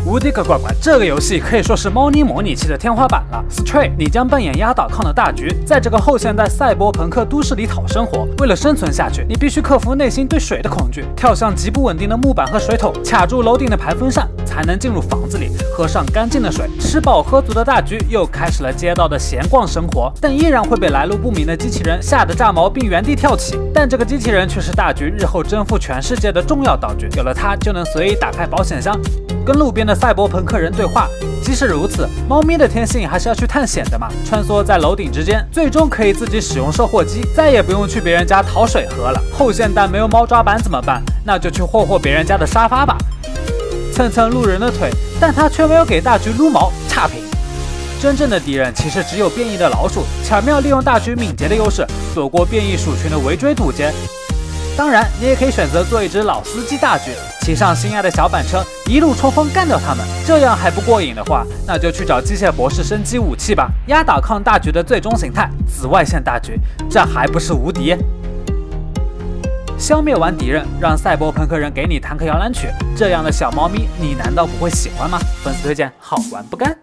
无敌可乖乖，这个游戏可以说是猫腻模拟器的天花板了。Stray， 你将扮演压倒抗的大橘，在这个后现代赛博朋克都市里讨生活。为了生存下去，你必须克服内心对水的恐惧，跳向极不稳定的木板和水桶，卡住楼顶的排风扇，才能进入房子里喝上干净的水。吃饱喝足的大橘又开始了街道的闲逛生活，但依然会被来路不明的机器人吓得炸毛并原地跳起。但这个机器人却是大橘日后征服全世界的重要道具，有了它就能随意打开保险箱，跟路边的赛博朋克人对话。即使如此，猫咪的天性还是要去探险的嘛。穿梭在楼顶之间，最终可以自己使用售货机，再也不用去别人家讨水喝了。后现代没有猫抓板怎么办？那就去霍别人家的沙发吧。蹭蹭路人的腿，但他却没有给大橘撸毛，差评。真正的敌人其实只有变异的老鼠，巧妙利用大橘敏捷的优势，躲过变异鼠群的围追堵截。当然，你也可以选择做一只老司机大橘，骑上心爱的小板车，一路冲锋干掉他们。这样还不过瘾的话，那就去找机械博士升级武器吧。压倒抗大橘的最终形态，紫外线大橘，这还不是无敌？消灭完敌人，让赛博朋克人给你弹个摇篮曲，这样的小猫咪，你难道不会喜欢吗？粉丝推荐，好玩不干。